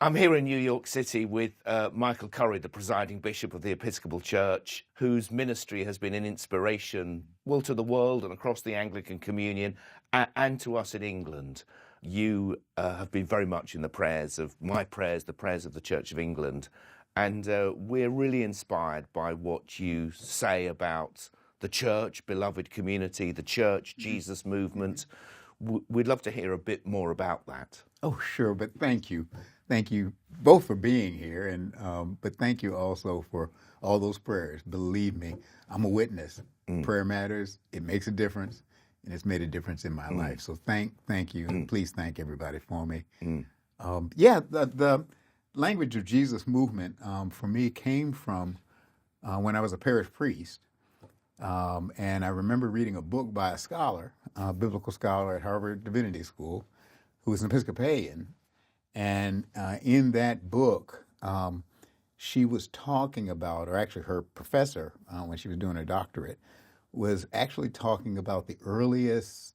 I'm here in New York City with Michael Curry, the Presiding Bishop of the Episcopal Church, whose ministry has been an inspiration, well, to the world and across the Anglican Communion and to us in England. You have been very much in the prayers of my prayers, the prayers of the Church of England, and we're really inspired by what you say about the church, beloved community, the church, Jesus movement. We'd love to hear a bit more about that. Oh, sure, but thank you. Thank you both for being here, and but thank you also for all those prayers. Believe me, I'm a witness. Prayer matters. It makes a difference, and it's made a difference in my life. So thank you, and please thank everybody for me. The language of Jesus movement for me came from when I was a parish priest, and I remember reading a book by a scholar, a biblical scholar at Harvard Divinity School, who was an Episcopalian. And in that book, she was talking about, or actually her professor, when she was doing her doctorate, was actually talking about the earliest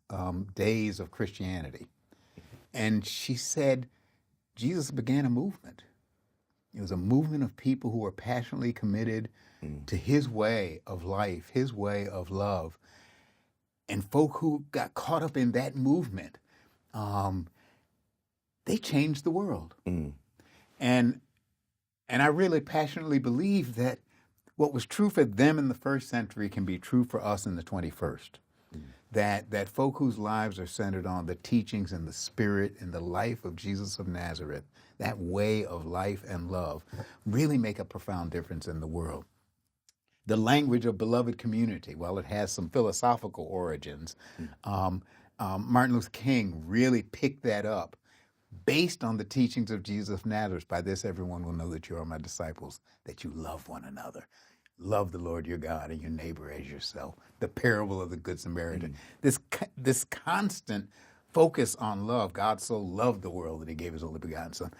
days of Christianity. And she said Jesus began a movement. It was a movement of people who were passionately committed to his way of life, his way of love. And folk who got caught up in that movement, they changed the world. And I really passionately believe that what was true for them in the first century can be true for us in the 21st. That folk whose lives are centered on the teachings and the spirit and the life of Jesus of Nazareth, that way of life and love, really make a profound difference in the world. The language of beloved community, while it has some philosophical origins, Martin Luther King really picked that up based on the teachings of Jesus of Nazareth. By this, everyone will know that you are my disciples, that you love one another. Love the Lord your God and your neighbor as yourself. The parable of the Good Samaritan. This constant focus on love. God so loved the world that he gave his only begotten son.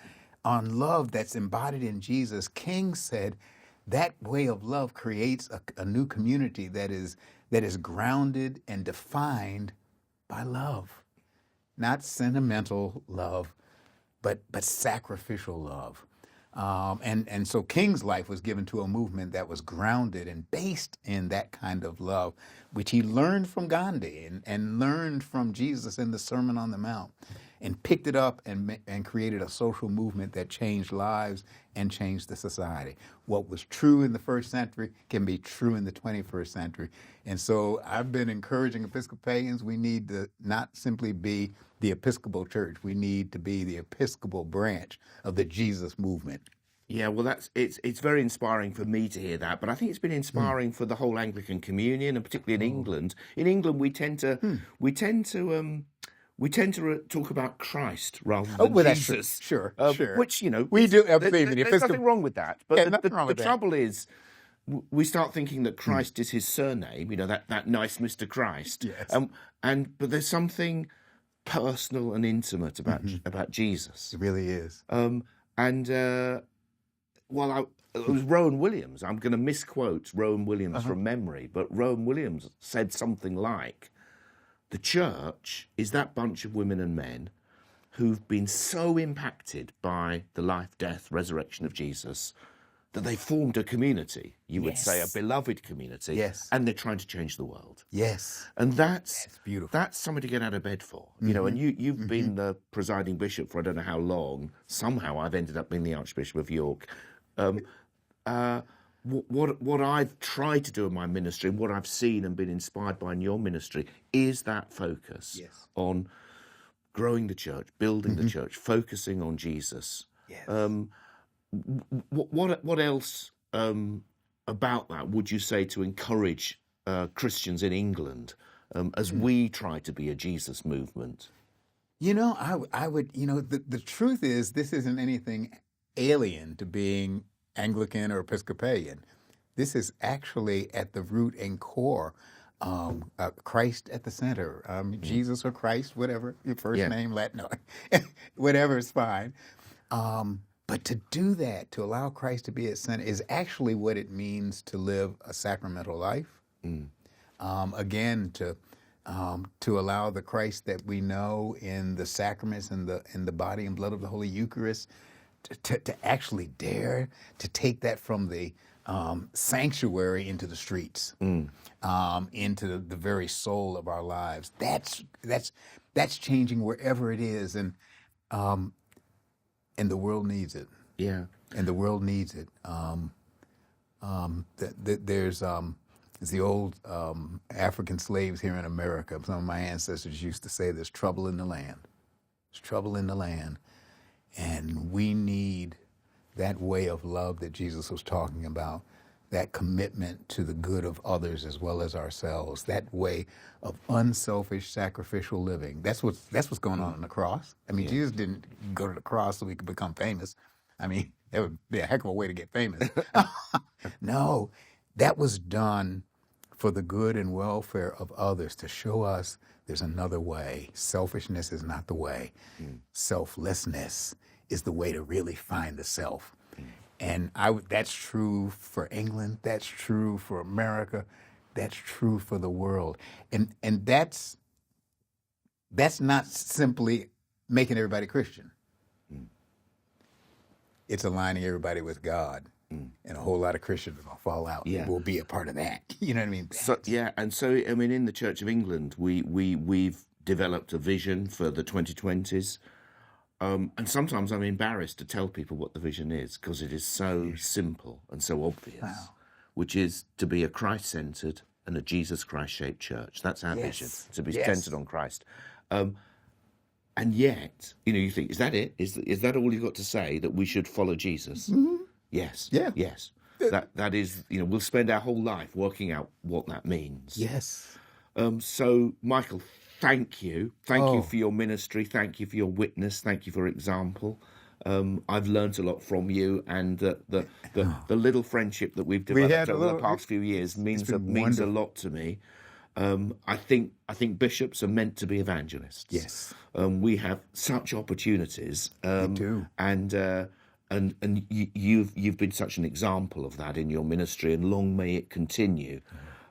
On love that's embodied in Jesus, King said that way of love creates a new community that is grounded and defined by love. Not sentimental love, but sacrificial love. And so King's life was given to a movement that was grounded and based in that kind of love, which he learned from Gandhi and learned from Jesus in the Sermon on the Mount, and picked it up and created a social movement that changed lives and changed the society. What was true in the first century can be true in the 21st century. And so I've been encouraging Episcopalians, we need to not simply be the Episcopal Church. We need to be the Episcopal branch of the Jesus movement. Yeah, well, it's very inspiring for me to hear that, but I think it's been inspiring for the whole Anglican Communion, and particularly in England. In England, we tend to talk about Christ rather than Jesus. That's sure. Which, we do. There's nothing wrong with that. But the trouble is, we start thinking that Christ is his surname. That nice Mr. Christ. Yes. But there's something personal and intimate about Jesus. It really is. It was Rowan Williams. I'm going to misquote Rowan Williams from memory, but Rowan Williams said something like, the church is that bunch of women and men who've been so impacted by the life, death, resurrection of Jesus that they formed a community, you would say a beloved community, and they're trying to change the world. Yes. And that's beautiful. That's something to get out of bed for. And you've been the presiding bishop for I don't know how long. Somehow I've ended up being the Archbishop of York. What I've tried to do in my ministry, and what I've seen and been inspired by in your ministry, is that focus on growing the church, building the church, focusing on Jesus. Yes. What else about that would you say to encourage Christians in England as we try to be a Jesus movement? I would, the truth is this isn't anything alien to being Anglican or Episcopalian. This is actually at the root and core, Christ at the center, Jesus or Christ, whatever, your first name, Latin, whatever is fine. But to do that, to allow Christ to be at center, is actually what it means to live a sacramental life. Again, to allow the Christ that we know in the sacraments and the body and blood of the Holy Eucharist to actually dare to take that from the sanctuary into the streets, into the very soul of our lives. That's changing wherever it is, and the world needs it. Yeah. And the world needs it. There's the old African slaves here in America. Some of my ancestors used to say, "There's trouble in the land. There's trouble in the land," and we need that way of love that Jesus was talking about. That commitment to the good of others as well as ourselves. That way of unselfish, sacrificial living. That's what's going on the cross. I mean, Jesus didn't go to the cross so we could become famous. I mean, that would be a heck of a way to get famous. No, that was done for the good and welfare of others, to show us there's another way. Selfishness is not the way. Selflessness is the way to really find the self. And that's true for England. That's true for America. That's true for the world. And that's not simply making everybody Christian. It's aligning everybody with God. And a whole lot of Christians are going to fall out. Yeah. We'll be a part of that. You know what I mean? So, yeah, and so, I mean, in the Church of England, we've developed a vision for the 2020s. And sometimes I'm embarrassed to tell people what the vision is, because it is so simple and so obvious, which is to be a Christ-centered and a Jesus Christ-shaped church. That's our vision, to be centered on Christ. And yet, you think, is that it? Is that all you've got to say, that we should follow Jesus? Mm-hmm. Yes. Yeah. Yes. That is, we'll spend our whole life working out what that means. Yes. So, Michael, thank you. Thank you for your ministry. Thank you for your witness. Thank you for example. I've learnt a lot from you, and the little friendship that we've developed over the past few years means a lot to me. I think bishops are meant to be evangelists. Yes. We have such opportunities. We do. And you've been such an example of that in your ministry, and long may it continue.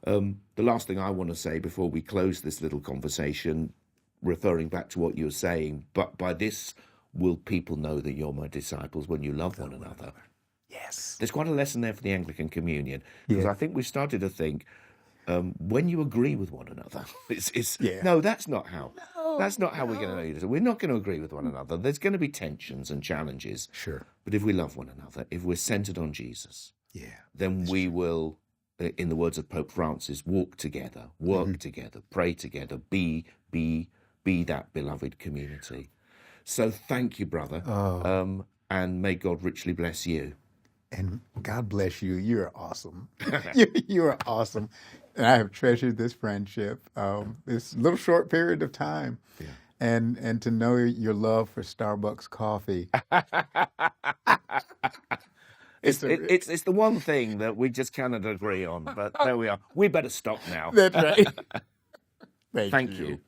The last thing I want to say before we close this little conversation, referring back to what you were saying, but by this will people know that you're my disciples, when you love one another. Yes. There's quite a lesson there for the Anglican Communion, because I think we started to think, when you agree with one another, no, that's not how. That's not how we're going to do it. We're not going to agree with one another. There's going to be tensions and challenges. Sure. But if we love one another, if we're centered on Jesus, then we will, in the words of Pope Francis, walk together, work together, pray together, be that beloved community. So thank you, brother, and may God richly bless you. And God bless you. You're awesome. You are awesome. And I have treasured this friendship, this little short period of time. Yeah. And to know your love for Starbucks coffee. It's the one thing that we just cannot agree on, but there we are. We better stop now. That's right. Thank you.